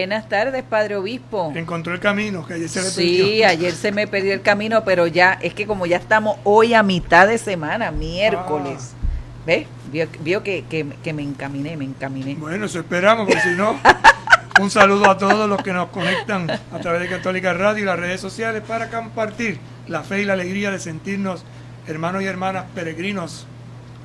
Buenas tardes, Padre Obispo. Encontró el camino, que ayer se le perdió. Sí, ayer se me perdió el camino, pero ya, es que como ya estamos hoy a mitad de semana, miércoles, ¿ves? Vio que me encaminé. Bueno, eso esperamos, porque si no, un saludo a todos los que nos conectan a través de Católica Radio y las redes sociales para compartir la fe y la alegría de sentirnos hermanos y hermanas peregrinos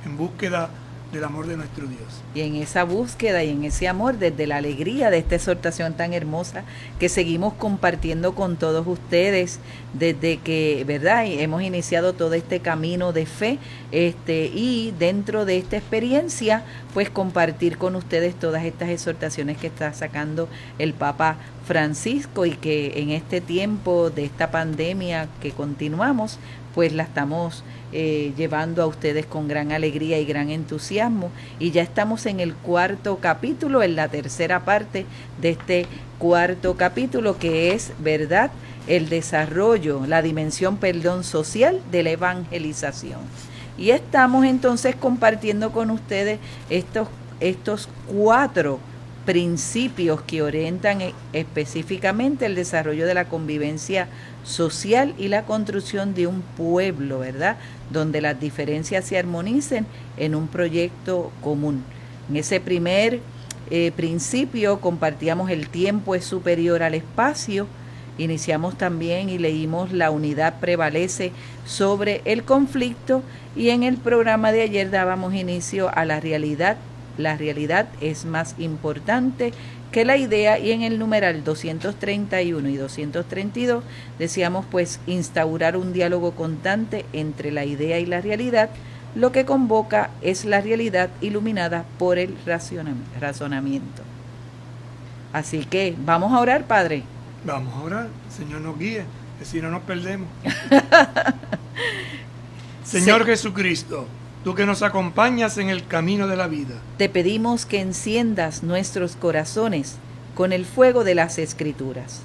en búsqueda del amor de nuestro Dios. Y en esa búsqueda y en ese amor, desde la alegría de esta exhortación tan hermosa que seguimos compartiendo con todos ustedes desde que, ¿verdad? Hemos iniciado todo este camino de fe, y dentro de esta experiencia, pues compartir con ustedes todas estas exhortaciones que está sacando el Papa Francisco y que en este tiempo de esta pandemia que continuamos, pues la estamos llevando a ustedes con gran alegría y gran entusiasmo, y ya estamos en el 4º capítulo, en la tercera parte de este 4º capítulo, que es, ¿verdad?, el desarrollo, la dimensión, social de la evangelización. Y estamos entonces compartiendo con ustedes estos 4 principios que orientan específicamente el desarrollo de la convivencia social y la construcción de un pueblo, ¿verdad?, donde las diferencias se armonicen en un proyecto común. En ese primer principio compartíamos el tiempo es superior al espacio, iniciamos también y leímos la unidad prevalece sobre el conflicto, y en el programa de ayer dábamos inicio a la realidad. La realidad es más importante que la idea, y en el numeral 231 y 232 decíamos pues instaurar un diálogo constante entre la idea y la realidad. Lo que convoca es la realidad iluminada por el razonamiento. Así que vamos a orar, Padre. Vamos a orar, el Señor nos guíe, que si no nos perdemos. Señor Jesucristo, tú que nos acompañas en el camino de la vida, te pedimos que enciendas nuestros corazones con el fuego de las Escrituras,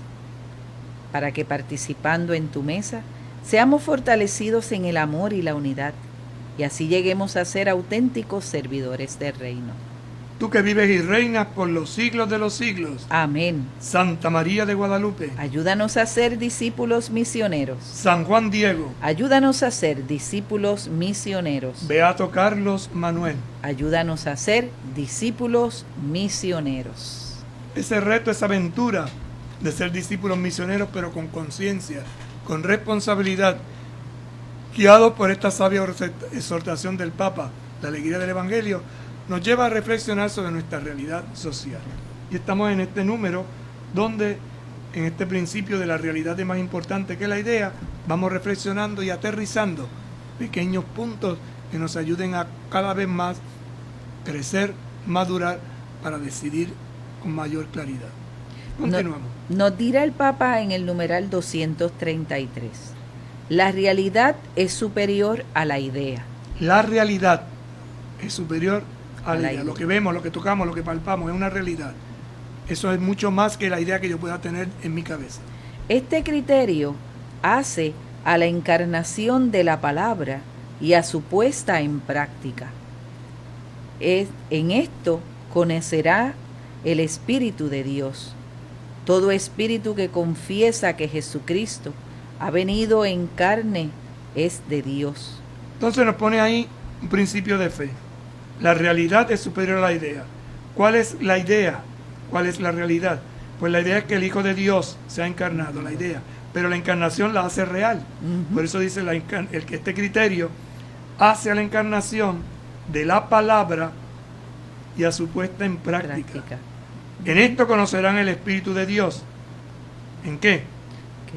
para que participando en tu mesa seamos fortalecidos en el amor y la unidad, y así lleguemos a ser auténticos servidores del reino. tú que vives y reinas por los siglos de los siglos. Amén. Santa María de Guadalupe, Ayúdanos a ser discípulos misioneros. San Juan Diego, Ayúdanos a ser discípulos misioneros. Beato Carlos Manuel. Ayúdanos a ser discípulos misioneros. Ese reto, esa aventura de ser discípulos misioneros, pero con conciencia, con responsabilidad, guiados por esta sabia exhortación del Papa, la alegría del Evangelio, nos lleva a reflexionar sobre nuestra realidad social. Y estamos en este número donde, en este principio de la realidad de más importante que la idea, vamos reflexionando y aterrizando pequeños puntos que nos ayuden a cada vez más crecer, madurar, para decidir con mayor claridad. Continuamos. Nos dirá el Papa en el numeral 233. La realidad es superior a la idea. La realidad es superior a la idea. Lo que vemos, lo que tocamos, lo que palpamos es una realidad. Eso es mucho más que la idea que yo pueda tener en mi cabeza. Este criterio hace a la encarnación de la palabra y a su puesta en práctica. En esto conocerá el Espíritu de Dios. Todo espíritu que confiesa que Jesucristo ha venido en carne es de Dios. Entonces nos pone ahí un principio de fe. La realidad es superior a la idea. ¿Cuál es la idea? ¿Cuál es la realidad? Pues la idea es que el Hijo de Dios se ha encarnado, la idea. Pero la encarnación la hace real. Por eso dice que este criterio hace a la encarnación de la palabra y a su puesta en práctica. En esto conocerán el Espíritu de Dios. ¿En qué?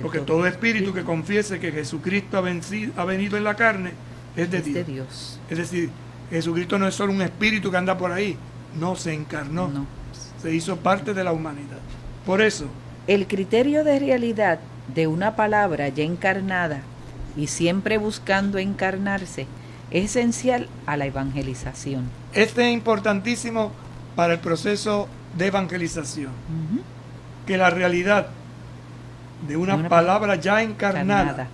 Porque todo espíritu que confiese que Jesucristo ha venido en la carne es de Dios. Es decir, Jesucristo no es solo un espíritu que anda por ahí. No, se encarnó. No. Se hizo parte de la humanidad. Por eso, el criterio de realidad de una palabra ya encarnada y siempre buscando encarnarse es esencial a la evangelización. Este es importantísimo para el proceso de evangelización. Que la realidad de una palabra ya encarnada.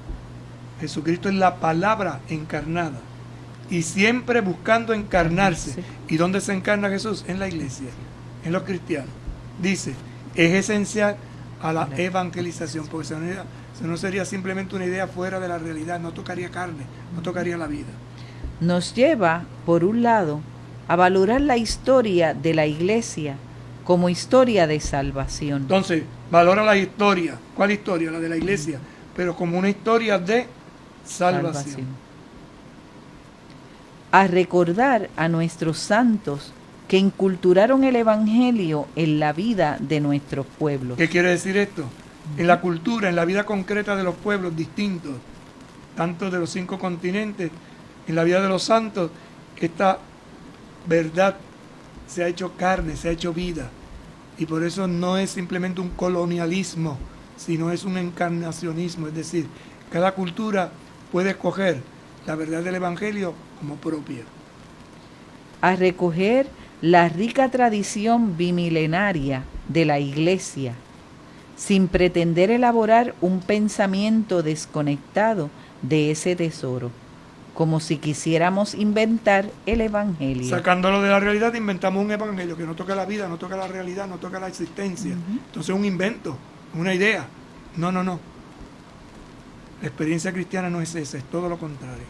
Jesucristo es la palabra encarnada. Y siempre buscando encarnarse. Sí. ¿Y dónde se encarna Jesús? En la iglesia, en los cristianos. Dice, es esencial a la evangelización, porque eso no sería simplemente una idea fuera de la realidad, no tocaría carne, no tocaría la vida. Nos lleva, por un lado, a valorar la historia de la iglesia como historia de salvación. Entonces, valora la historia. ¿Cuál historia? La de la iglesia, pero como una historia de salvación. A recordar a nuestros santos que inculturaron el Evangelio en la vida de nuestros pueblos. ¿Qué quiere decir esto? En la cultura, en la vida concreta de los pueblos distintos, tanto de los 5 continentes, en la vida de los santos, esta verdad se ha hecho carne, se ha hecho vida. Y por eso no es simplemente un colonialismo, sino es un encarnacionismo. Es decir, cada cultura puede escoger la verdad del Evangelio como propia. A recoger la rica tradición bimilenaria de la Iglesia, sin pretender elaborar un pensamiento desconectado de ese tesoro, como si quisiéramos inventar el Evangelio. Sacándolo de la realidad, inventamos un Evangelio que no toca la vida, no toca la realidad, no toca la existencia. Entonces es un invento, una idea. No. La experiencia cristiana no es esa, es todo lo contrario.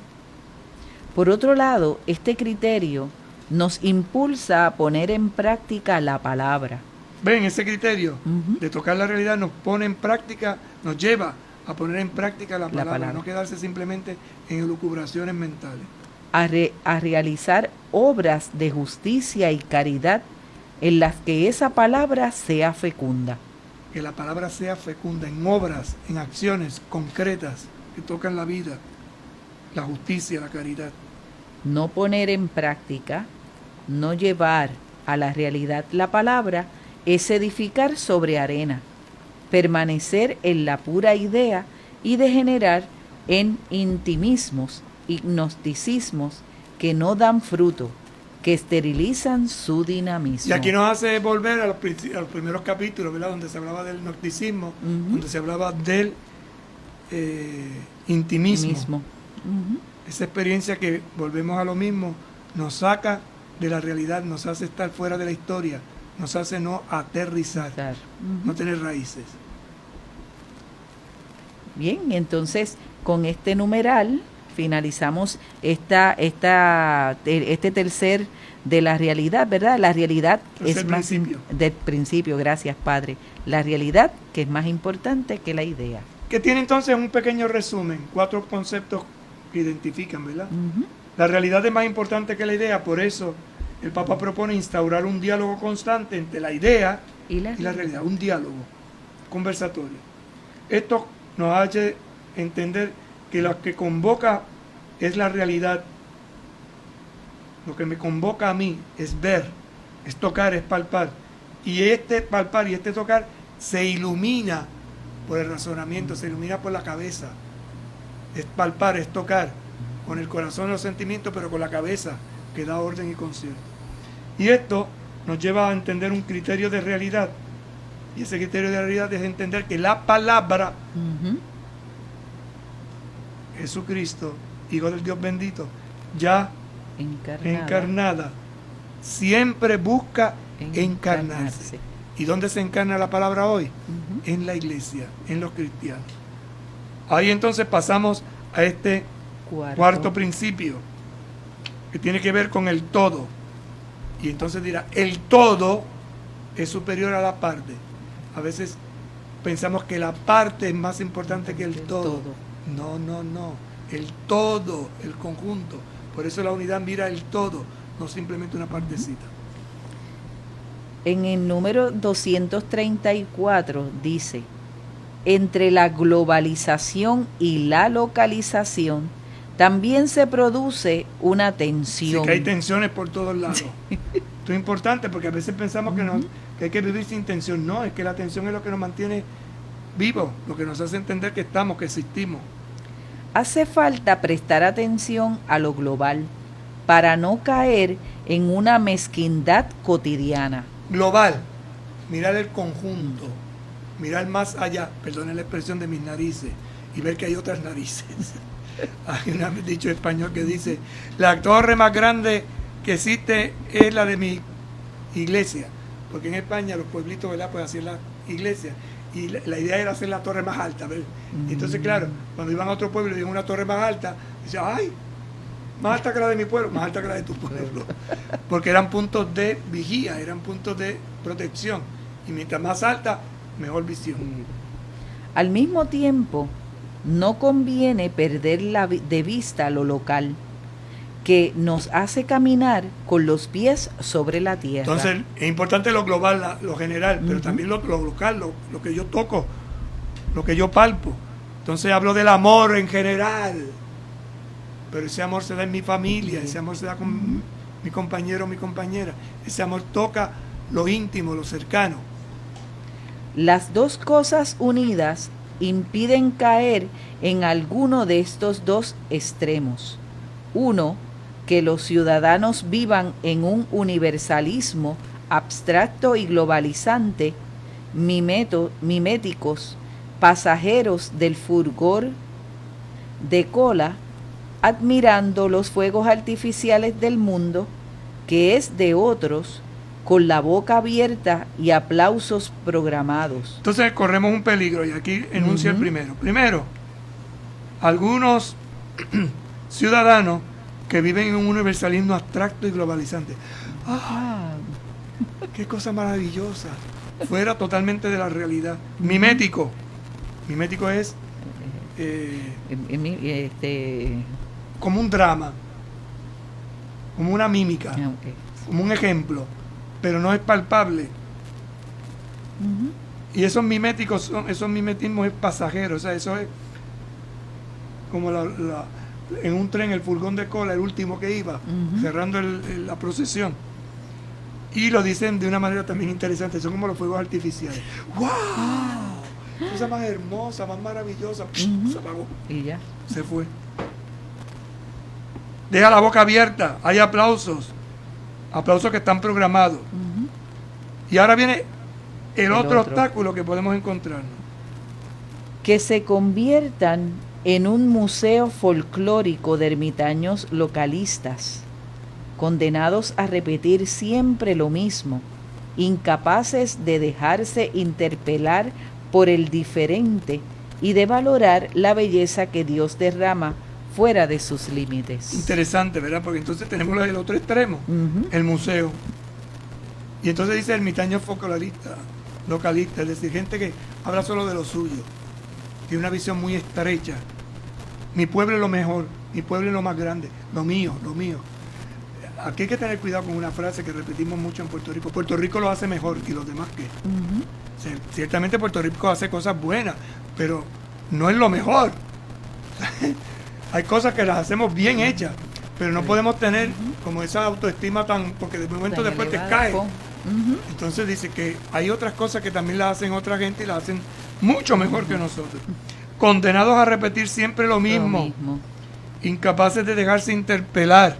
Por otro lado, este criterio nos impulsa a poner en práctica la palabra. Ven, ese criterio de tocar la realidad nos pone en práctica, nos lleva a poner en práctica la palabra, no quedarse simplemente en elucubraciones mentales. A realizar obras de justicia y caridad en las que esa palabra sea fecunda. Que la palabra sea fecunda en obras, en acciones concretas que tocan la vida, la justicia, la caridad. No poner en práctica, no llevar a la realidad la palabra, es edificar sobre arena, permanecer en la pura idea y degenerar en intimismos y gnosticismos que no dan fruto, que esterilizan su dinamismo. Y aquí nos hace volver a los primeros capítulos, ¿verdad? Donde se hablaba del gnosticismo, donde se hablaba del intimismo. Esa experiencia que, volvemos a lo mismo, nos saca de la realidad, nos hace estar fuera de la historia, nos hace no aterrizar, no tener raíces. Bien, entonces con este numeral finalizamos este tercer de la realidad, ¿verdad? La realidad es más del principio, gracias Padre. La realidad que es más importante que la idea. Que tiene entonces un pequeño resumen, 4 conceptos que identifican, ¿verdad? La realidad es más importante que la idea, por eso el Papa propone instaurar un diálogo constante entre la idea y la realidad, un diálogo conversatorio. Esto nos hace entender que lo que convoca es la realidad. Lo que me convoca a mí es ver, es tocar, es palpar. Y este palpar y este tocar se ilumina por el razonamiento, se ilumina por la cabeza. Es palpar, es tocar con el corazón, los sentimientos, pero con la cabeza que da orden y concierto. Y esto nos lleva a entender un criterio de realidad. Y ese criterio de realidad es entender que la palabra, Jesucristo, Hijo del Dios bendito, ya encarnada, siempre busca encarnarse. ¿Y dónde se encarna la palabra hoy? En la iglesia, en los cristianos. Ahí entonces pasamos a este cuarto principio, que tiene que ver con el todo. Y entonces dirá, el todo es superior a la parte. A veces pensamos que la parte es más importante que el todo. No. El todo, el conjunto. Por eso la unidad mira el todo, no simplemente una partecita. En el número 234 dice, entre la globalización y la localización también se produce una tensión. Sí, que hay tensiones por todos lados. Esto es importante porque a veces pensamos que hay que vivir sin tensión. No, es que la tensión es lo que nos mantiene vivos, lo que nos hace entender que estamos, que existimos. Hace falta prestar atención a lo global para no caer en una mezquindad cotidiana. Global, mirar el conjunto, mirar más allá, perdonen la expresión de mis narices, y ver que hay otras narices. Hay un dicho español que dice, la torre más grande que existe es la de mi iglesia, porque en España los pueblitos, ¿verdad? Pues así es la iglesias. Y la idea era hacer la torre más alta, ¿ves? Y entonces, claro, cuando iban a otro pueblo y veían una torre más alta, decían, ¡ay! Más alta que la de mi pueblo, más alta que la de tu pueblo. Porque eran puntos de vigía, eran puntos de protección. Y mientras más alta, mejor visión. Al mismo tiempo, no conviene perder de vista lo local, que nos hace caminar con los pies sobre la tierra. Entonces, es importante lo global, lo general, pero también lo local, lo que yo toco, lo que yo palpo. Entonces hablo del amor en general, pero ese amor se da en mi familia, ese amor se da con mi compañero o mi compañera, ese amor toca lo íntimo, lo cercano. Las dos cosas unidas impiden caer en alguno de estos dos extremos. Uno, que los ciudadanos vivan en un universalismo abstracto y globalizante, miméticos, pasajeros del furgor de cola, admirando los fuegos artificiales del mundo, que es de otros, con la boca abierta y aplausos programados. Entonces corremos un peligro, y aquí enuncia el primero. Primero, algunos ciudadanos que viven en un universalismo abstracto y globalizante. ¡Ah! ¡Qué cosa maravillosa! Fuera totalmente de la realidad. Mimético. Mimético es como un drama, como una mímica, como un ejemplo, pero no es palpable. Y esos miméticos, esos mimetismos es pasajero, o sea, eso es como en un tren, el furgón de cola, el último que iba, cerrando la procesión. Y lo dicen de una manera también interesante, son como los fuegos artificiales. ¡Wow! Cosa más hermosa, más maravillosa. Se apagó. Y ya. Se fue. Deja la boca abierta, hay aplausos. Aplausos que están programados. Y ahora viene el otro obstáculo que podemos encontrarnos. Que se conviertan en un museo folclórico de ermitaños localistas, condenados a repetir siempre lo mismo, incapaces de dejarse interpelar por el diferente y de valorar la belleza que Dios derrama fuera de sus límites. Interesante, ¿verdad? Porque entonces tenemos el otro extremo, el museo. Y entonces dice ermitaño folclorista, localista, es decir, gente que habla solo de lo suyo, tiene una visión muy estrecha. Mi pueblo es lo mejor, mi pueblo es lo más grande, lo mío, lo mío. Aquí hay que tener cuidado con una frase que repetimos mucho en Puerto Rico. Puerto Rico lo hace mejor, y los demás qué. Ciertamente Puerto Rico hace cosas buenas, pero no es lo mejor. Hay cosas que las hacemos bien hechas, pero no podemos tener como esa autoestima tan, porque de momento después te cae. Entonces dice que hay otras cosas que también las hacen otra gente y las hacen mucho mejor que nosotros. Condenados a repetir siempre lo mismo. Incapaces de dejarse interpelar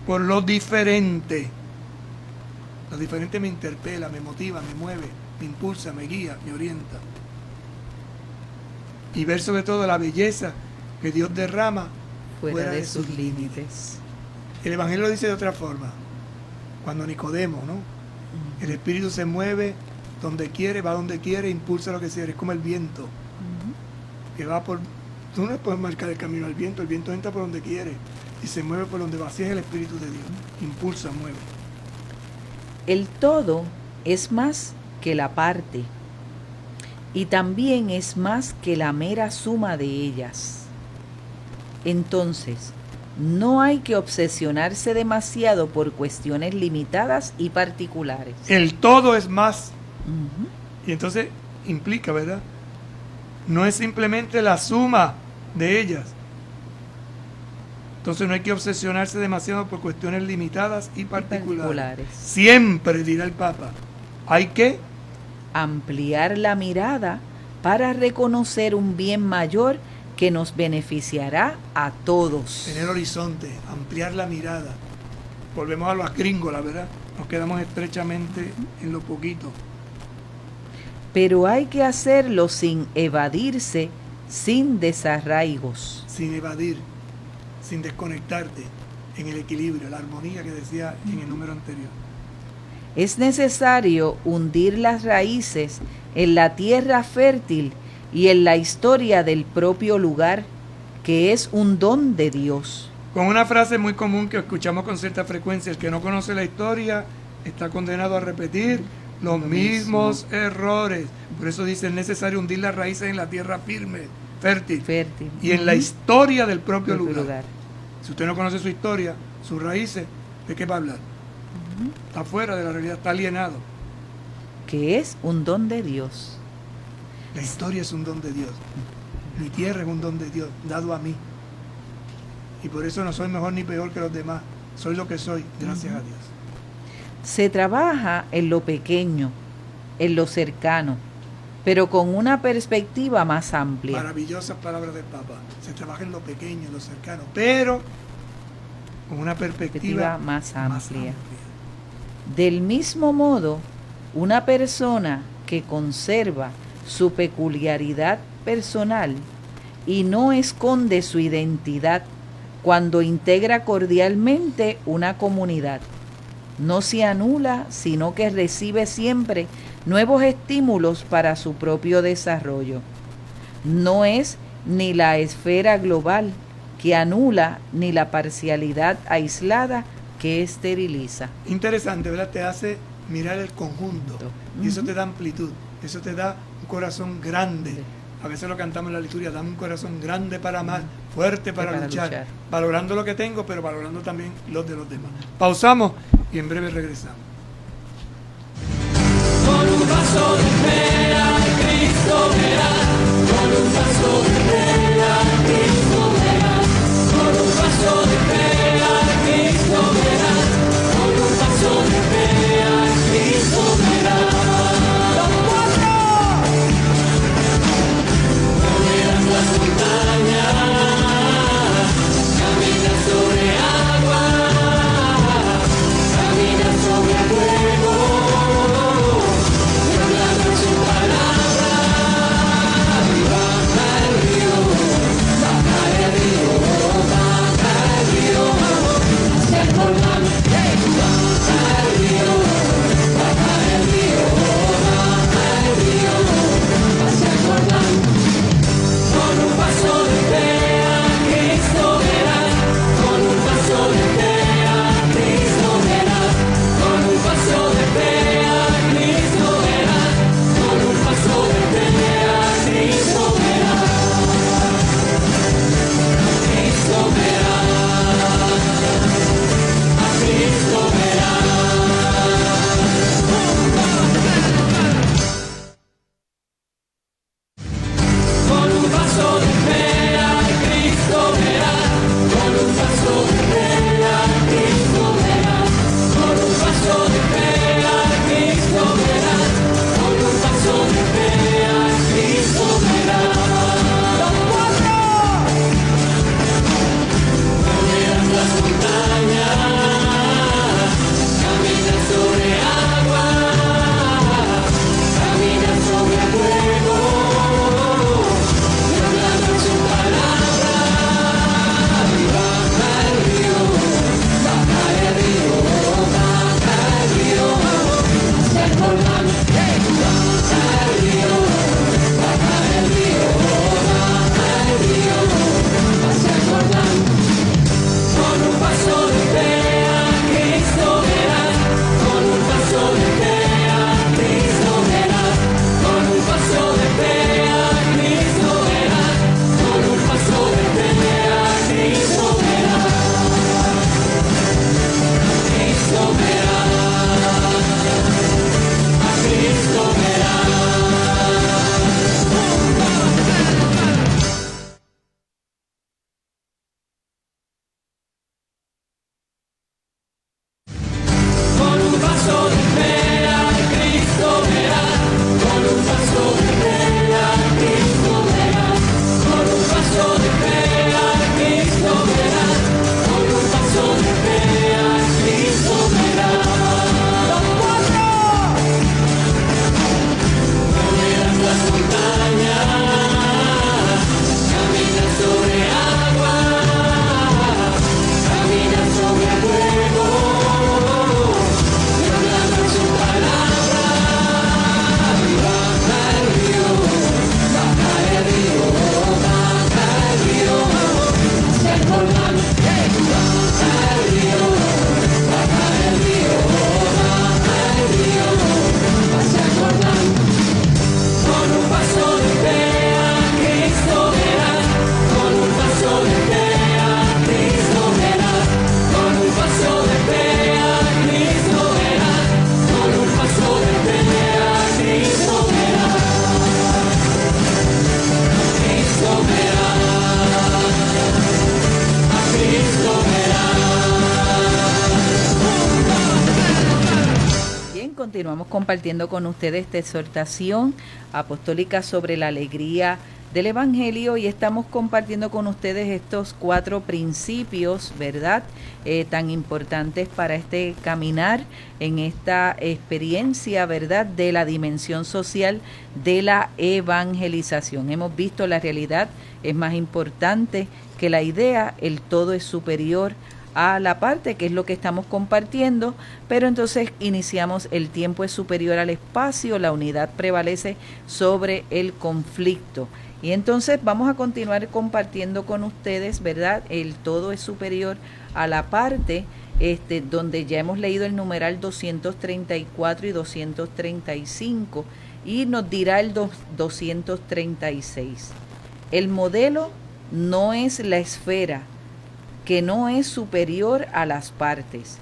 por lo diferente. Lo diferente me interpela, me motiva, me mueve, me impulsa, me guía, me orienta. Y ver sobre todo la belleza que Dios derrama fuera de sus límites. El Evangelio lo dice de otra forma. Cuando Nicodemo, ¿no? El Espíritu se mueve donde quiere, va donde quiere, impulsa lo que sea. Es como el viento. Que va por... Tú no puedes marcar el camino al viento. El viento entra por donde quiere y se mueve por donde va. Así es el Espíritu de Dios. Impulsa, mueve. El todo es más que la parte. Y también es más que la mera suma de ellas. Entonces, no hay que obsesionarse demasiado por cuestiones limitadas y particulares. El todo es más. Y entonces implica, ¿verdad? No es simplemente la suma de ellas. Entonces no hay que obsesionarse demasiado por cuestiones limitadas y particulares. Siempre, dirá el Papa, hay que ampliar la mirada para reconocer un bien mayor que nos beneficiará a todos. Tener horizonte, ampliar la mirada. Volvemos a los gringos, ¿verdad? Nos quedamos estrechamente en lo poquito. Pero hay que hacerlo sin evadirse, sin desarraigos. Sin evadir, sin desconectarte, en el equilibrio, la armonía que decía en el número anterior. Es necesario hundir las raíces en la tierra fértil y en la historia del propio lugar, que es un don de Dios. Con una frase muy común que escuchamos con cierta frecuencia: el que no conoce la historia está condenado a repetir los mismos errores. Por eso dice: es necesario hundir las raíces en la tierra firme, fértil. Y en la historia del propio lugar. Si usted no conoce su historia, sus raíces, ¿de qué va a hablar? Está fuera de la realidad, está alienado. Que es un don de Dios. La historia es un don de Dios. Mi tierra es un don de Dios, dado a mí. Y por eso no soy mejor ni peor que los demás. Soy lo que soy, gracias a Dios. Se trabaja en lo pequeño, en lo cercano, pero con una perspectiva más amplia. Maravillosas palabras del Papa. Se trabaja en lo pequeño, en lo cercano, pero con una perspectiva más amplia. Del mismo modo, una persona que conserva su peculiaridad personal y no esconde su identidad cuando integra cordialmente una comunidad, no se anula, sino que recibe siempre nuevos estímulos para su propio desarrollo. No es ni la esfera global que anula, ni la parcialidad aislada que esteriliza. Interesante, ¿verdad? Te hace mirar el conjunto. Y eso te da amplitud, eso te da un corazón grande. A veces lo cantamos en la liturgia: dame un corazón grande para amar, fuerte para luchar, valorando lo que tengo, pero valorando también los de los demás. Pausamos y en breve regresamos. Con un paso de fe a Cristo verás, con un paso de fe a Cristo verás, con un paso de fe a Cristo verás, con un paso de fe a Cristo verás. ¡Los cuatro! Moverás las montañas, caminas sobre agua, caminas sobre fuego. Su palabra y baja el río. continuamos compartiendo con ustedes esta exhortación apostólica sobre la alegría del Evangelio y estamos compartiendo con ustedes estos 4 principios, ¿verdad? Tan importantes para este caminar en esta experiencia, ¿verdad? De la dimensión social de la evangelización. Hemos visto la realidad es más importante que la idea, el todo es superior a la parte, que es lo que estamos compartiendo, pero entonces iniciamos el tiempo es superior al espacio, la unidad prevalece sobre el conflicto. Y entonces vamos a continuar compartiendo con ustedes, ¿verdad? El todo es superior a la parte, donde ya hemos leído el numeral 234 y 235, y nos dirá el 236. El modelo no es la esfera, que no es superior a las partes,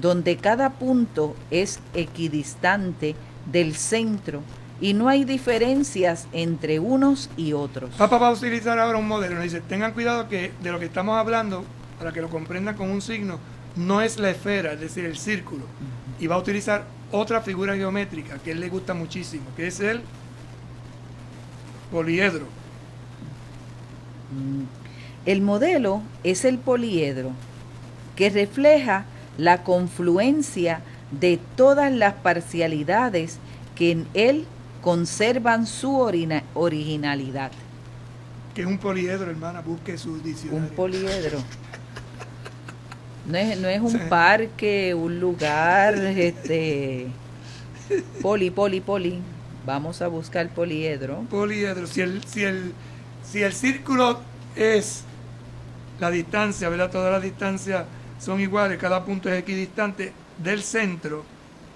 donde cada punto es equidistante del centro y no hay diferencias entre unos y otros. Papa va a utilizar ahora un modelo, nos dice, tengan cuidado que de lo que estamos hablando, para que lo comprendan con un signo, no es la esfera, es decir, el círculo. Y va a utilizar otra figura geométrica que a él le gusta muchísimo, que es el poliedro. El modelo es el poliedro, que refleja la confluencia de todas las parcialidades que en él conservan su originalidad. Que es un poliedro, hermana, busque su diccionario. Un poliedro. No es un parque, un lugar, poli. Vamos a buscar poliedro. Poliedro. Si el círculo es la distancia, ¿verdad? Todas las distancias son iguales, cada punto es equidistante del centro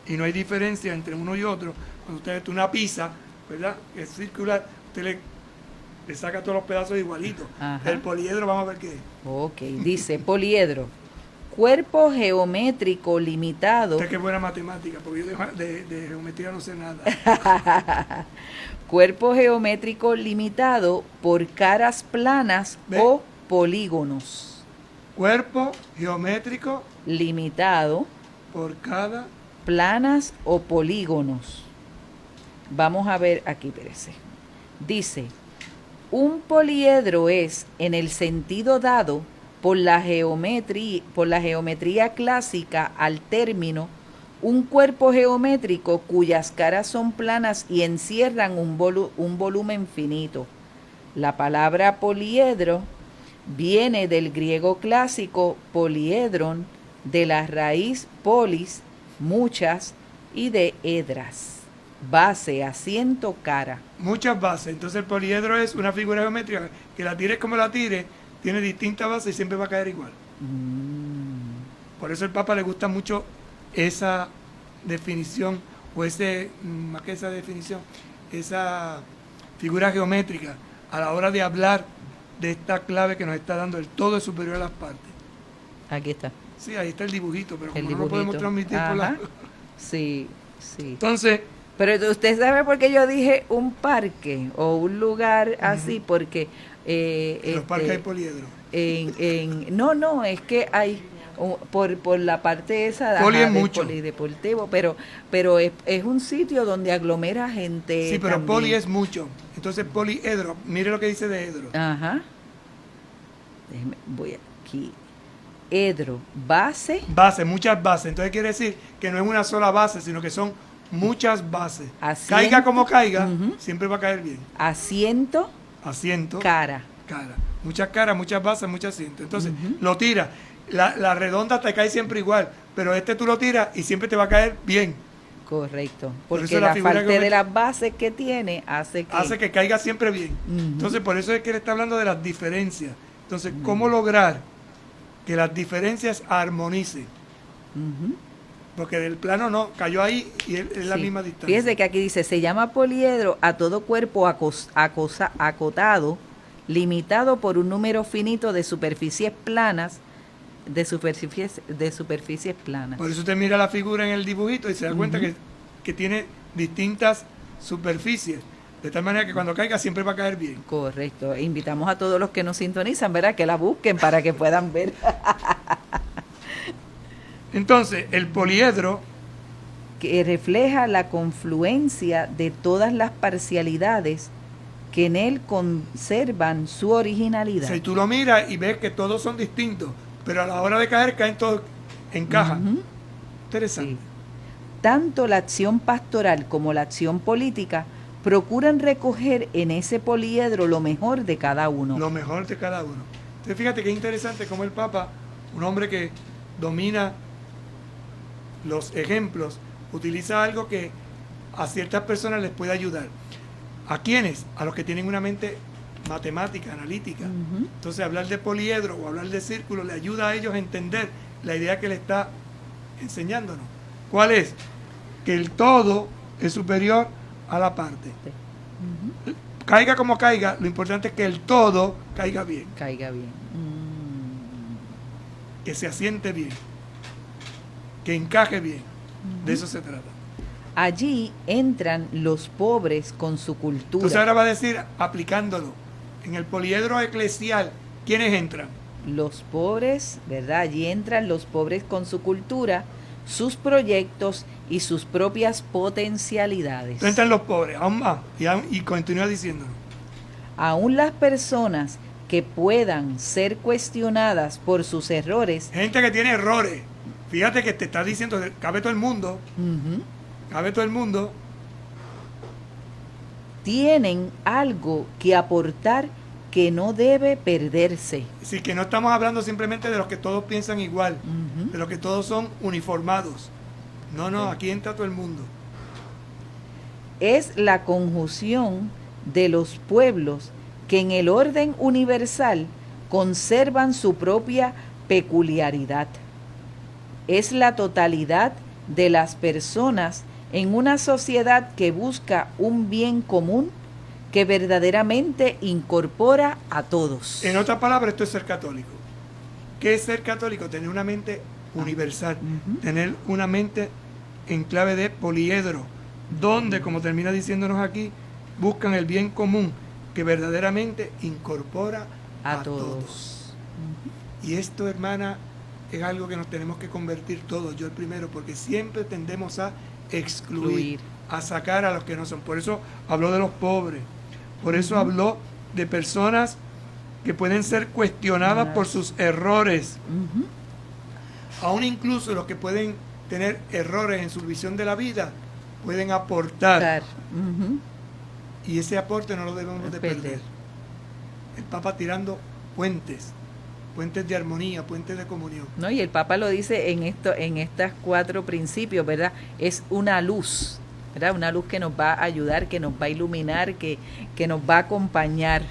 y no hay diferencia entre uno y otro. Cuando usted ve una pizza, ¿verdad? Que es circular, usted le saca todos los pedazos igualitos. Ajá. El poliedro, vamos a ver qué es. Ok, dice poliedro. Cuerpo geométrico limitado. Usted qué buena matemática, porque yo de geometría no sé nada. Cuerpo geométrico limitado por caras planas o polígonos. Cuerpo geométrico Limitado por cada... planas o polígonos. Vamos a ver aquí, espérese. Dice, un poliedro es, en el sentido dado por la geometría clásica al término, un cuerpo geométrico cuyas caras son planas y encierran un volumen finito. La palabra poliedro viene del griego clásico poliedron, de la raíz polis, muchas, y de edras, base, asiento, cara. Muchas bases. Entonces el poliedro es una figura geométrica que la tires como la tires, tiene distintas bases y siempre va a caer igual. Por eso al Papa le gusta mucho esa definición, o más que esa definición, esa figura geométrica a la hora de hablar de esta clave que nos está dando el todo es superior a las partes. Aquí está. Sí, ahí está el dibujito, pero El como dibujito. no lo podemos transmitir por la... Sí. Entonces, pero usted sabe por qué yo dije un parque o un lugar así, porque... en los parques hay poliedro. No, es que hay... Por la parte esa Poli es del mucho. polideportivo, pero es un sitio donde aglomera gente. Sí, pero también. poli es mucho. Entonces poliedro, mire lo que dice de edro. Ajá. Voy aquí. Edro, base. Base, muchas bases. Entonces quiere decir que no es una sola base, sino que son muchas bases. Asiento. Caiga como caiga, Ujú. siempre va a caer bien. Asiento, Asiento, cara. cara. Muchas caras, muchas bases, muchos asientos. Entonces, lo tira. La redonda te cae siempre igual, pero tú lo tiras y siempre te va a caer bien. Correcto. Por Porque eso la la figura falta de geométrica las bases que tiene hace que caiga siempre bien. Ujú. Entonces, por eso es que él está hablando de las diferencias. Entonces, ¿cómo lograr que las diferencias armonicen? Ujú. Porque del plano no, cayó ahí y es la Sí. misma distancia. Fíjese que aquí dice, se llama poliedro a todo cuerpo acotado, limitado por un número finito de superficies planas, de superficies planas. Por eso usted mira la figura en el dibujito y se da cuenta que tiene distintas superficies. De tal manera que cuando caiga siempre va a caer bien. Correcto. Invitamos a todos los que nos sintonizan, ¿verdad? Que la busquen para que puedan ver. Entonces, el poliedro que refleja la confluencia de todas las parcialidades que en él conservan su originalidad. Si tú lo miras y ves que todos son distintos, pero a la hora de caer, caen todos, encajan. Ujú. Interesante. Sí. Tanto la acción pastoral como la acción política procuran recoger en ese poliedro lo mejor de cada uno. Lo mejor de cada uno. Entonces fíjate que interesante como el Papa, un hombre que domina los ejemplos, utiliza algo que a ciertas personas les puede ayudar. ¿A quiénes? A los que tienen una mente matemática, analítica. Ujú. Entonces hablar de poliedro o hablar de círculo le ayuda a ellos a entender la idea que le está enseñándonos. ¿Cuál es? Que el todo es superior a la parte. Ujú. Caiga como caiga, lo importante es que el todo caiga bien, Caiga bien. que se asiente bien, que encaje bien. De eso se trata. Allí entran los pobres con su cultura. Entonces ahora va a decir, aplicándolo, en el poliedro eclesial, ¿quiénes entran? Los pobres, ¿verdad? Allí entran los pobres con su cultura, sus proyectos y sus propias potencialidades. Entonces entran los pobres, aún más, y continúa diciéndolo. Aún las personas que puedan ser cuestionadas por sus errores, Gente que tiene errores. Fíjate que te está diciendo, cabe todo el mundo, ujú, cabe todo el mundo. tienen algo que aportar que no debe perderse. Así que no estamos hablando simplemente de los que todos piensan igual, Ujú. de los que todos son uniformados. No, no, Sí. aquí entra todo el mundo. Es la conjunción de los pueblos que en el orden universal conservan su propia peculiaridad. Es la totalidad de las personas en una sociedad que busca un bien común que verdaderamente incorpora a todos. En otras palabras, esto es ser católico. ¿Qué es ser católico? Tener una mente universal, Ujú. tener una mente en clave de poliedro, donde, como termina diciéndonos aquí, buscan el bien común que verdaderamente incorpora A a todos. Y esto, hermana, es algo que nos tenemos que convertir todos, yo el primero, porque siempre tendemos a excluir, a sacar a los que no son. Por eso habló de los pobres, por eso habló de personas que pueden ser cuestionadas por sus errores, Ujú. aún incluso los que pueden tener errores en su visión de la vida, pueden aportar, Dar. Ujú. y ese aporte no lo debemos de Perder. perder. El Papa tirando puentes de armonía, puentes de comunión. ¿No? Y el Papa lo dice en estas 4 principios, ¿verdad? Es una luz, ¿verdad? Una luz que nos va a ayudar, que nos va a iluminar, que nos va a acompañar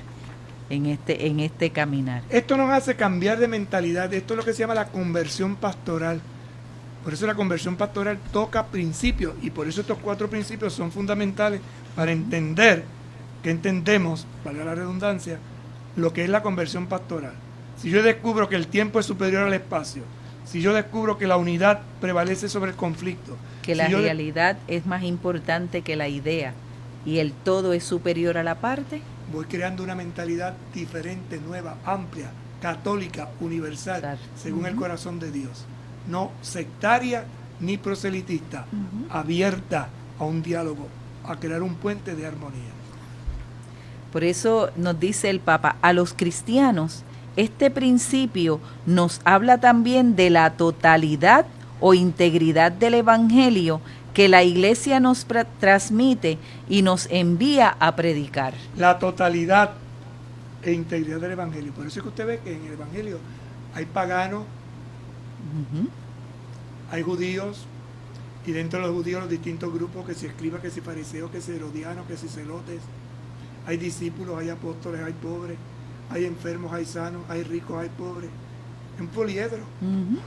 en este caminar. Esto nos hace cambiar de mentalidad. Esto es lo que se llama la conversión pastoral. Por eso la conversión pastoral toca principios, y por eso estos 4 principios son fundamentales para entender, que entendemos, valga la redundancia, lo que es la conversión pastoral. Si yo descubro que el tiempo es superior al espacio, si yo descubro que la unidad prevalece sobre el conflicto, Que la realidad es más importante que la idea y el todo es superior a la parte. voy creando una mentalidad diferente, nueva, amplia, católica, universal, Exacto. según el Ujú. corazón de Dios. No sectaria ni proselitista, Ujú. abierta a un diálogo, a crear un puente de armonía. Por eso nos dice el Papa, a los cristianos, este principio nos habla también de la totalidad o integridad del Evangelio que la Iglesia nos transmite y nos envía a predicar. La totalidad e integridad del Evangelio. Por eso es que usted ve que en el Evangelio hay paganos, Ujú. hay judíos, y dentro de los judíos los distintos grupos, que si escribas, que si fariseos, que si herodianos, que si celotes. Hay discípulos, hay apóstoles, hay pobres, hay enfermos, hay sanos, hay ricos, hay pobres. Un poliedro. Ujú.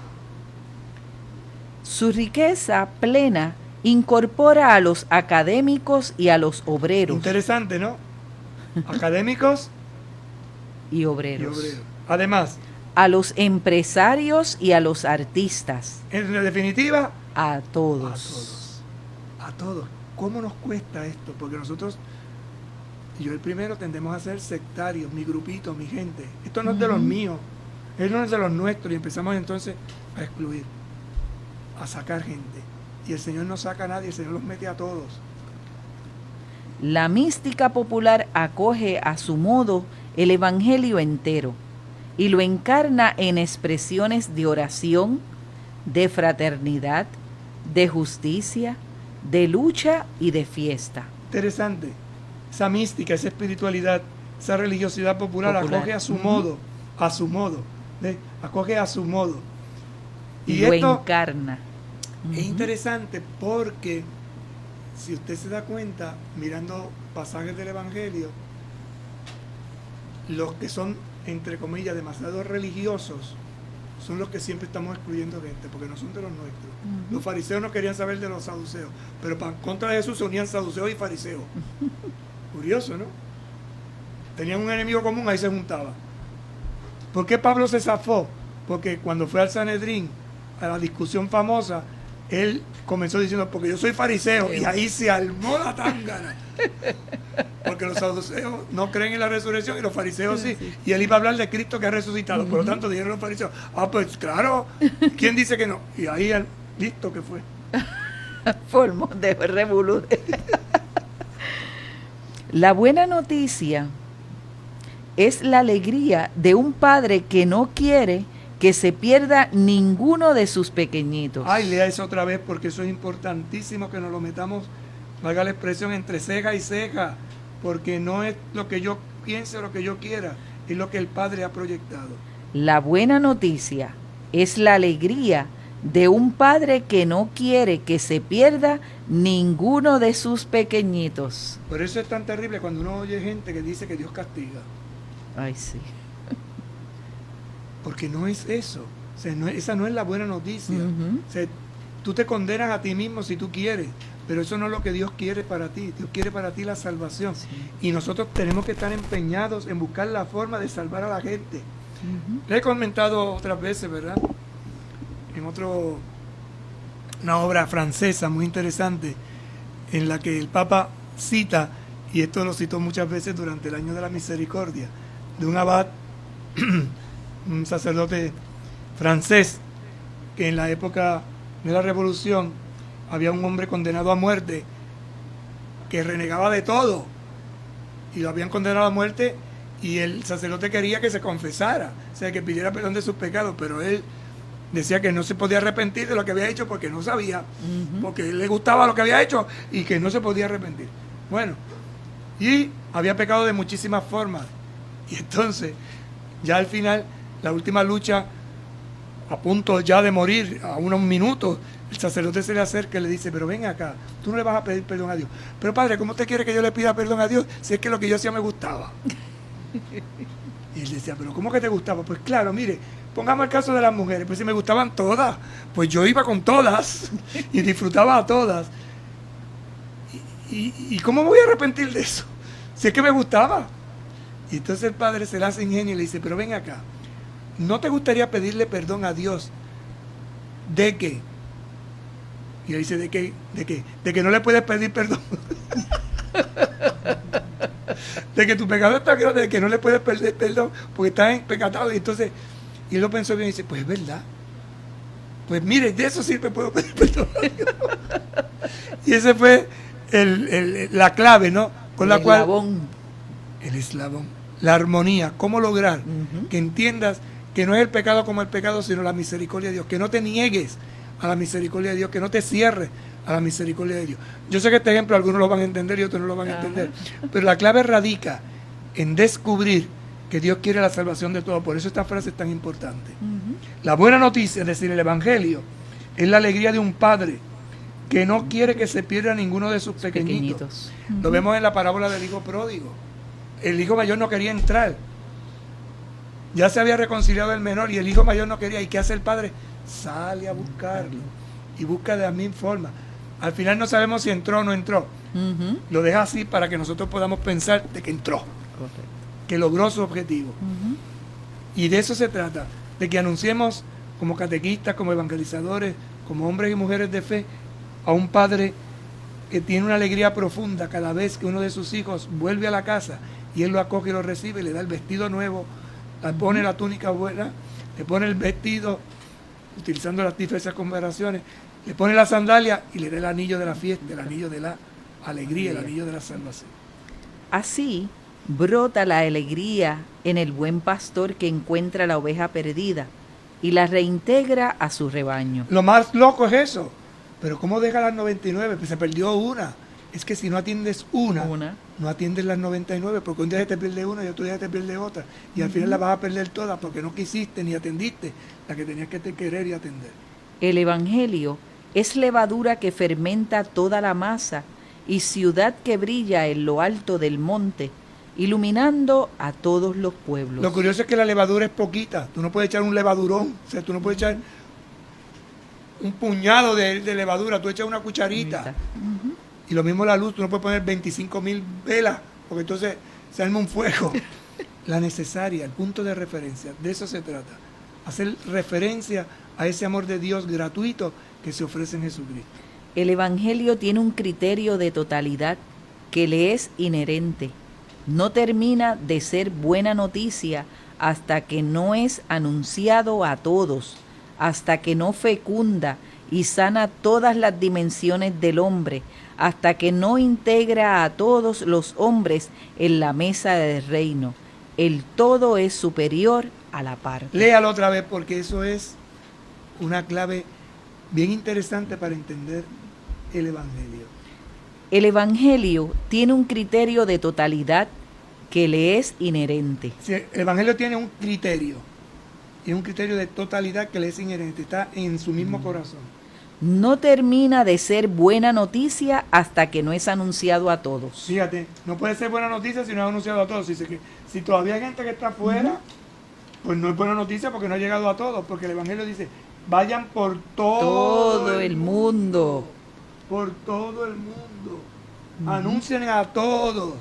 Su riqueza plena incorpora a los académicos y a los obreros. Interesante, ¿no? Académicos Y y obreros. obreros. Además, A los empresarios y a los artistas. en definitiva, A todos. a todos. A todos. ¿Cómo nos cuesta esto? Porque nosotros, y yo el primero, tendemos a ser sectarios, mi grupito, mi gente. Esto no es de los míos, esto no es de los nuestros, y empezamos entonces a excluir, a sacar gente. Y el Señor no saca a nadie, el Señor los mete a todos. La mística popular acoge a su modo el Evangelio entero y lo encarna en expresiones de oración, de fraternidad, de justicia, de lucha y de fiesta. Interesante. Esa mística, esa espiritualidad, esa religiosidad popular. Acoge a su modo, a su modo. ¿Ve? Acoge a su modo. Y lo encarna. Es interesante porque si usted se da cuenta, mirando pasajes del Evangelio, los que son, entre comillas, demasiado religiosos, son los que siempre estamos excluyendo gente, porque no son de los nuestros. Los fariseos no querían saber de los saduceos, pero para contra de Jesús se unían saduceos y fariseos. Curioso, ¿no? Tenían un enemigo común, ahí se juntaban. ¿Por qué Pablo se zafó? Porque cuando fue al Sanedrín, a la discusión famosa, él comenzó diciendo, porque yo soy fariseo, y ahí se armó la tángana. Porque los saduceos no creen en la resurrección y los fariseos sí. Y él iba a hablar de Cristo que ha resucitado. Por lo tanto, dijeron los fariseos, pues claro, ¿quién dice que no? Y ahí, listo que fue. Formó de revolú. La buena noticia es la alegría de un padre que no quiere que se pierda ninguno de sus pequeñitos. Ay, lea eso otra vez porque eso es importantísimo que nos lo metamos, valga la expresión, entre ceja y ceja, porque no es lo que yo piense o lo que yo quiera, es lo que el Padre ha proyectado. La buena noticia es la alegría de un padre que no quiere que se pierda ninguno de sus pequeñitos. Por eso es tan terrible cuando uno oye gente que dice que Dios castiga. Ay, sí. Porque no es eso. O sea, esa no es la buena noticia. O sea, tú te condenas a ti mismo si tú quieres, pero eso no es lo que Dios quiere para ti. Dios quiere para ti la salvación. Sí. Y nosotros tenemos que estar empeñados en buscar la forma de salvar a la gente. Le he comentado otras veces, ¿verdad? En una obra francesa muy interesante, en la que el Papa cita, y esto lo citó muchas veces durante el Año de la Misericordia, de un abad, un sacerdote francés, que en la época de la Revolución había un hombre condenado a muerte que renegaba de todo y lo habían condenado a muerte y el sacerdote quería que se confesara, o sea, que pidiera perdón de sus pecados, pero él decía que no se podía arrepentir de lo que había hecho porque no sabía, porque le gustaba lo que había hecho y que no se podía arrepentir. Bueno, y había pecado de muchísimas formas y entonces ya al final, la última lucha, a punto ya de morir, a unos minutos, el sacerdote se le acerca y le dice, pero ven acá, tú no le vas a pedir perdón a Dios. Pero padre, ¿cómo usted quiere que yo le pida perdón a Dios si es que lo que yo hacía me gustaba? Y él decía, pero ¿cómo que te gustaba? Pues claro, mire, pongamos el caso de las mujeres, pues si me gustaban todas, pues yo iba con todas y disfrutaba a todas. ¿Y cómo me voy a arrepentir de eso? Si es que me gustaba. Y entonces el padre se le hace ingenio y le dice, pero ven acá, ¿no te gustaría pedirle perdón a Dios de qué? Y él dice, ¿de qué? ¿De qué? De que no le puedes pedir perdón. De que tu pecado está grande, de que no le puedes pedir perdón porque estás empecatado. Y entonces, y él lo pensó bien y dice, pues es verdad. Pues mire, de eso sí me puedo pedir perdón. Y ese fue la clave, ¿no? Con la cual... El eslabón. La armonía. ¿Cómo lograr que entiendas que no es el pecado como el pecado, sino la misericordia de Dios? Que no te niegues a la misericordia de Dios, que no te cierres a la misericordia de Dios. Yo sé que este ejemplo algunos lo van a entender y otros no lo van a entender, pero la clave radica en descubrir que Dios quiere la salvación de todos. Por eso esta frase es tan importante. La buena noticia, es decir, el Evangelio, es la alegría de un padre que no quiere que se pierda ninguno de sus pequeñitos. Lo vemos en la parábola del hijo pródigo. El hijo mayor no quería entrar. Ya se había reconciliado el menor y el hijo mayor no quería. ¿Y qué hace el padre? Sale a buscarlo y busca de la misma forma. Al final no sabemos si entró o no entró. Lo deja así para que nosotros podamos pensar de que entró. Correcto. Que logró su objetivo. Y de eso se trata, de que anunciemos como catequistas, como evangelizadores, como hombres y mujeres de fe, a un padre que tiene una alegría profunda cada vez que uno de sus hijos vuelve a la casa y él lo acoge y lo recibe, le da el vestido nuevo, le pone la túnica buena, le pone el vestido, utilizando las diversas comparaciones, le pone la sandalia y le da el anillo de la fiesta, el anillo de la alegría, el anillo de la salvación. Así brota la alegría en el buen pastor que encuentra la oveja perdida y la reintegra a su rebaño. Lo más loco es eso. Pero ¿cómo deja las 99? Pues se perdió una. Es que si no atiendes una, no atiendes las 99, porque un día se te pierde una y otro día te pierde otra. Y al final la vas a perder todas porque no quisiste ni atendiste la que tenías que querer y atender. El Evangelio es levadura que fermenta toda la masa y ciudad que brilla en lo alto del monte, iluminando a todos los pueblos. Lo curioso es que la levadura es poquita. Tú no puedes echar un levadurón. O sea, tú no puedes echar un puñado de levadura. Tú echas una cucharita. Y lo mismo la luz. Tú no puedes poner 25,000 velas, porque entonces se arma un fuego. La necesaria, el punto de referencia. De eso se trata. Hacer referencia a ese amor de Dios gratuito que se ofrece en Jesucristo. El Evangelio tiene un criterio de totalidad que le es inherente. No termina de ser buena noticia hasta que no es anunciado a todos, hasta que no fecunda y sana todas las dimensiones del hombre, hasta que no integra a todos los hombres en la mesa del reino. El todo es superior a la parte. Léalo otra vez porque eso es una clave bien interesante para entender el Evangelio. El Evangelio tiene un criterio de totalidad que le es inherente. Sí, el Evangelio tiene un criterio, y un criterio de totalidad que le es inherente, está en su mismo corazón. No termina de ser buena noticia hasta que no es anunciado a todos. Fíjate, no puede ser buena noticia si no es anunciado a todos. Dice que si todavía hay gente que está afuera, pues no es buena noticia porque no ha llegado a todos, porque el Evangelio dice, vayan por todo el mundo. Por todo el mundo. Anuncien a todos.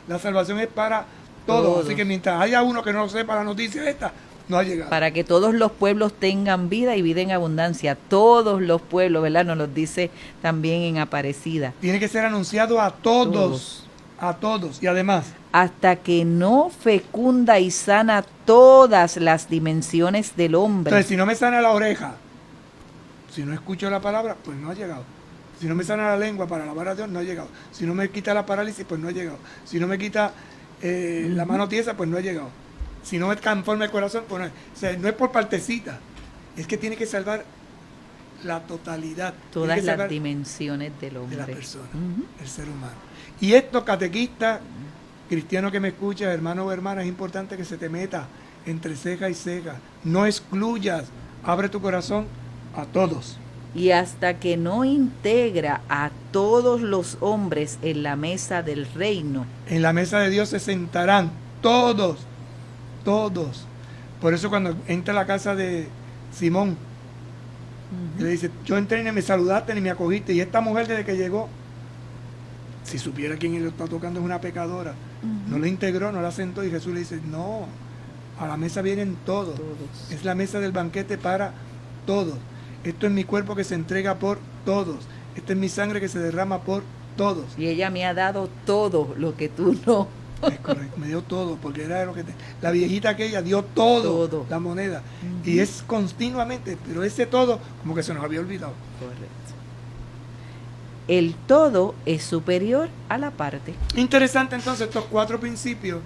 La salvación es para todos. Así que mientras haya uno que no sepa la noticia esta, no ha llegado. Para que todos los pueblos tengan vida y vida en abundancia. Todos los pueblos, ¿verdad? Nos lo dice también en Aparecida. Tiene que ser anunciado a todos. A todos. Y además, hasta que no fecunda y sana todas las dimensiones del hombre. Entonces, si no me sana la oreja, si no escucho la palabra, pues no ha llegado. Si no me sana la lengua para alabar a Dios, no ha llegado. Si no me quita la parálisis, pues no ha llegado. Si no me quita la mano tiesa, pues no ha llegado. Si no me conforma el corazón, pues no. O sea, no es por partecita. Es que tiene que salvar la totalidad. Todas las dimensiones del hombre. De la persona, el ser humano. Y esto, catequista, cristiano que me escucha, hermano o hermana, es importante que se te meta entre ceja y ceja. No excluyas. Abre tu corazón a todos. Y hasta que no integra a todos los hombres en la mesa del reino. En la mesa de Dios se sentarán todos, todos. Por eso cuando entra a la casa de Simón, le dice, yo entré y ni me saludaste ni me acogiste. Y esta mujer desde que llegó, si supiera quién lo está tocando es una pecadora, no la integró, no la sentó. Y Jesús le dice, no, a la mesa vienen todos. Es la mesa del banquete para todos. Esto es mi cuerpo que se entrega por todos. Esta es mi sangre que se derrama por todos. Y ella me ha dado todo lo que tú no. Es correcto, me dio todo, porque era lo que la viejita aquella dio todo. La moneda. Y es continuamente, pero ese todo como que se nos había olvidado. Correcto. El todo es superior a la parte. Interesante entonces estos 4 principios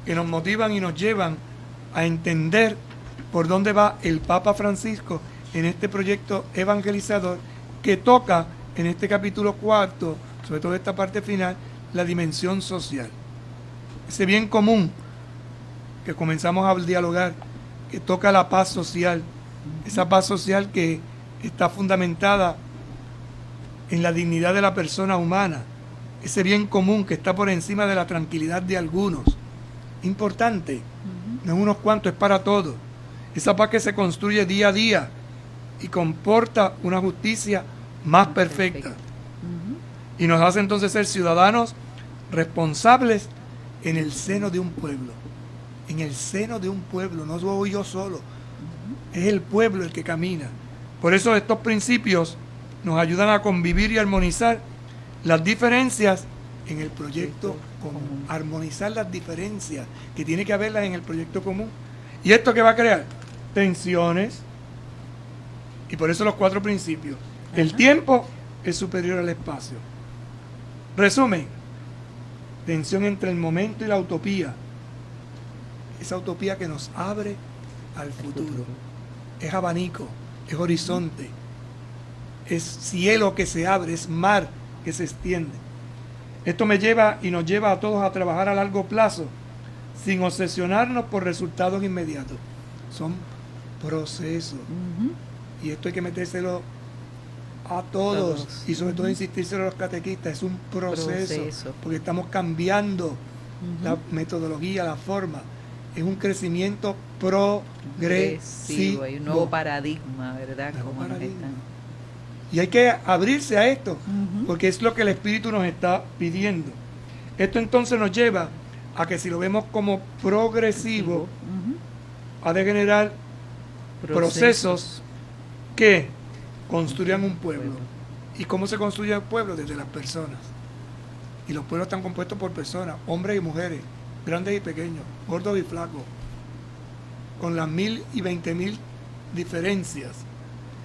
que nos motivan y nos llevan a entender por dónde va el Papa Francisco en este proyecto evangelizador que toca en este capítulo 4, sobre todo esta parte final, la dimensión social. Ese bien común que comenzamos a dialogar, que toca la paz social, esa paz social que está fundamentada en la dignidad de la persona humana, ese bien común que está por encima de la tranquilidad de algunos. Importante, no es unos cuantos, es para todos. Esa paz que se construye día a día y comporta una justicia más perfecta. Y nos hace entonces ser ciudadanos responsables en el seno de un pueblo. En el seno de un pueblo, no soy yo solo. Es el pueblo el que camina. Por eso estos principios nos ayudan a convivir y armonizar las diferencias en el proyecto común. Armonizar las diferencias, que tiene que haberlas en el proyecto común. ¿Y esto qué va a crear? Tensiones. Y por eso los 4 principios. El tiempo es superior al espacio. Resumen, tensión entre el momento y la utopía. Esa utopía que nos abre al futuro. Es abanico, es horizonte, es cielo que se abre, es mar que se extiende. Esto me lleva y nos lleva a todos a trabajar a largo plazo, sin obsesionarnos por resultados inmediatos. Son procesos. Y esto hay que metérselo a todos. Y sobre todo insistírselo a los catequistas. Es un proceso. Porque estamos cambiando la metodología, la forma. Es un crecimiento progresivo. Hay un nuevo paradigma, ¿verdad? Y hay que abrirse a esto, porque es lo que el Espíritu nos está pidiendo. Esto entonces nos lleva a que si lo vemos como progresivo, ha de generar procesos que construyan un pueblo. ¿Y cómo se construye un pueblo? Desde las personas. Y los pueblos están compuestos por personas, hombres y mujeres, grandes y pequeños, gordos y flacos, con las 1000 y 20.000 diferencias.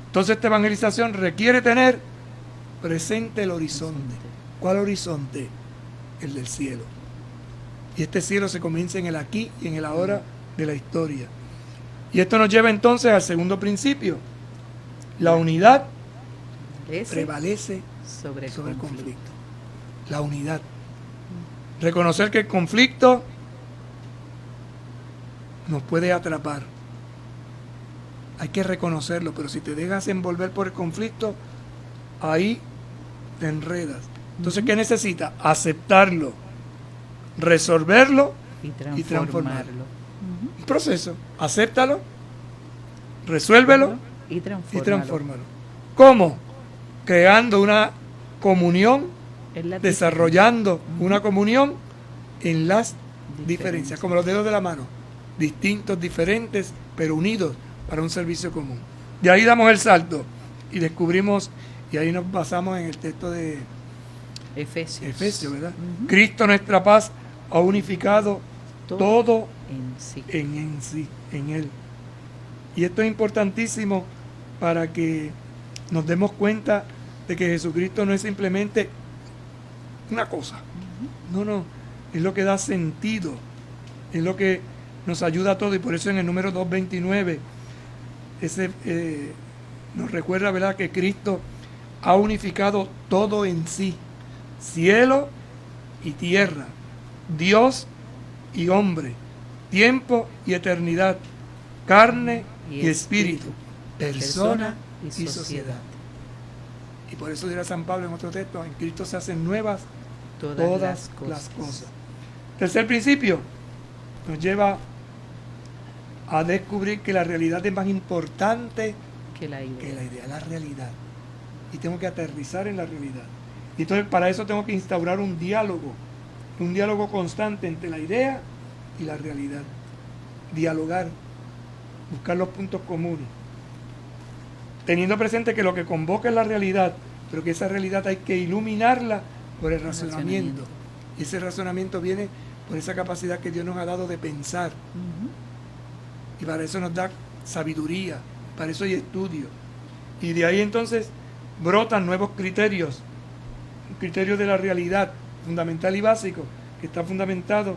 Entonces esta evangelización requiere tener presente el horizonte. ¿Cuál horizonte? El del cielo. Y este cielo se comienza en el aquí y en el ahora de la historia. Y esto nos lleva entonces al segundo principio. La unidad prevalece sobre el conflicto. La unidad. Reconocer que el conflicto nos puede atrapar. Hay que reconocerlo, pero si te dejas envolver por el conflicto, ahí te enredas. Entonces, ¿qué necesitas? Aceptarlo, resolverlo y transformarlo. Un proceso. Acéptalo, resuélvelo y transfórmalo. ¿Cómo? Creando una comunión, desarrollando una comunión en las diferencias, como los dedos de la mano, distintos, diferentes, pero unidos para un servicio común. De ahí damos el salto y descubrimos, y ahí nos basamos en el texto de Efesios, ¿verdad? Cristo, nuestra paz, ha unificado todo en sí, en Él. Y esto es importantísimo para que nos demos cuenta de que Jesucristo no es simplemente una cosa. No, es lo que da sentido, es lo que nos ayuda a todo. Y por eso en el número 229 nos recuerda, ¿verdad?, que Cristo ha unificado todo en sí, cielo y tierra, Dios y hombre, tiempo y eternidad, carne y espíritu, persona y sociedad. Y por eso dirá San Pablo en otro texto, en Cristo se hacen nuevas todas las cosas. Tercer principio, nos lleva a descubrir que la realidad es más importante que la idea, la realidad. Y tengo que aterrizar en la realidad. Y entonces para eso tengo que instaurar un diálogo constante entre la idea y la realidad. Dialogar, buscar los puntos comunes. Teniendo presente que lo que convoca es la realidad, pero que esa realidad hay que iluminarla por el razonamiento. Y ese razonamiento viene por esa capacidad que Dios nos ha dado de pensar. Y para eso nos da sabiduría, para eso hay estudio. Y de ahí entonces brotan nuevos criterios, un criterio de la realidad fundamental y básico, que está fundamentado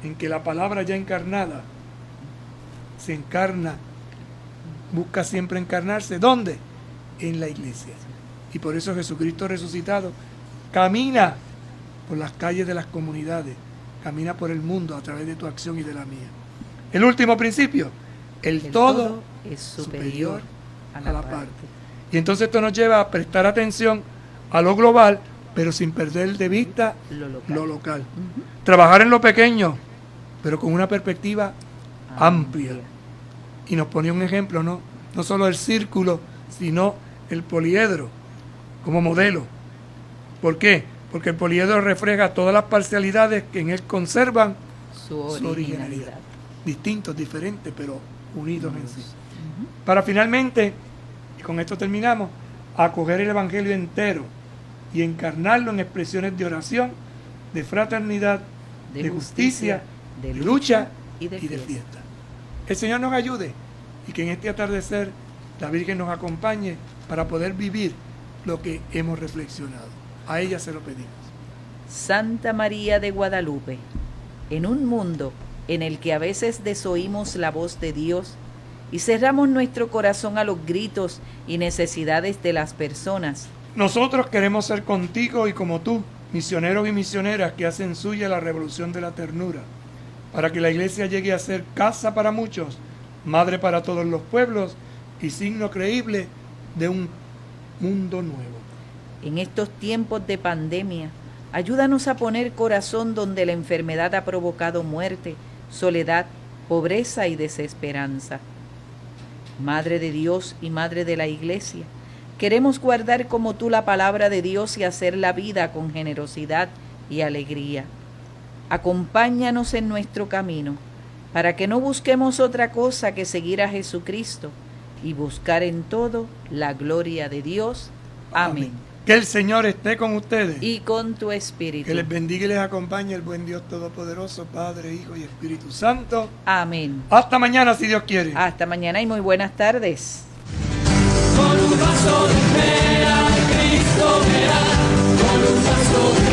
en que la palabra ya encarnada se encarna, busca siempre encarnarse. ¿Dónde? En la iglesia. Y por eso Jesucristo resucitado camina por las calles de las comunidades, camina por el mundo a través de tu acción y de la mía. El último principio, el todo es superior a la parte. Y entonces esto nos lleva a prestar atención a lo global, pero sin perder de vista lo local. Trabajar en lo pequeño, pero con una perspectiva amplia. Y nos ponía un ejemplo, no solo el círculo, sino el poliedro como modelo. ¿Por qué? Porque el poliedro refleja todas las parcialidades que en él conservan su originalidad. Distintos, diferentes, pero unidos en sí. Para finalmente, y con esto terminamos, acoger el Evangelio entero y encarnarlo en expresiones de oración, de fraternidad, de justicia, de lucha y de fiesta. El Señor nos ayude y que en este atardecer la Virgen nos acompañe para poder vivir lo que hemos reflexionado. A ella se lo pedimos. Santa María de Guadalupe, en un mundo en el que a veces desoímos la voz de Dios y cerramos nuestro corazón a los gritos y necesidades de las personas, Nosotros queremos ser contigo y como tú, misioneros y misioneras que hacen suya la revolución de la ternura, para que la iglesia llegue a ser casa para muchos, madre para todos los pueblos y signo creíble de un mundo nuevo. en estos tiempos de pandemia, ayúdanos a poner corazón donde la enfermedad ha provocado muerte, soledad, pobreza y desesperanza. Madre de Dios y Madre de la Iglesia, queremos guardar como tú la palabra de Dios y hacer la vida con generosidad y alegría. Acompáñanos en nuestro camino, para que no busquemos otra cosa que seguir a Jesucristo y buscar en todo la gloria de Dios. Amén. Que el Señor esté con ustedes. Y con tu espíritu. Que les bendiga y les acompañe el buen Dios Todopoderoso, Padre, Hijo y Espíritu Santo. Amén. Hasta mañana, si Dios quiere. Hasta mañana y muy buenas tardes. Con un paso de fe a Cristo verás, con un paso de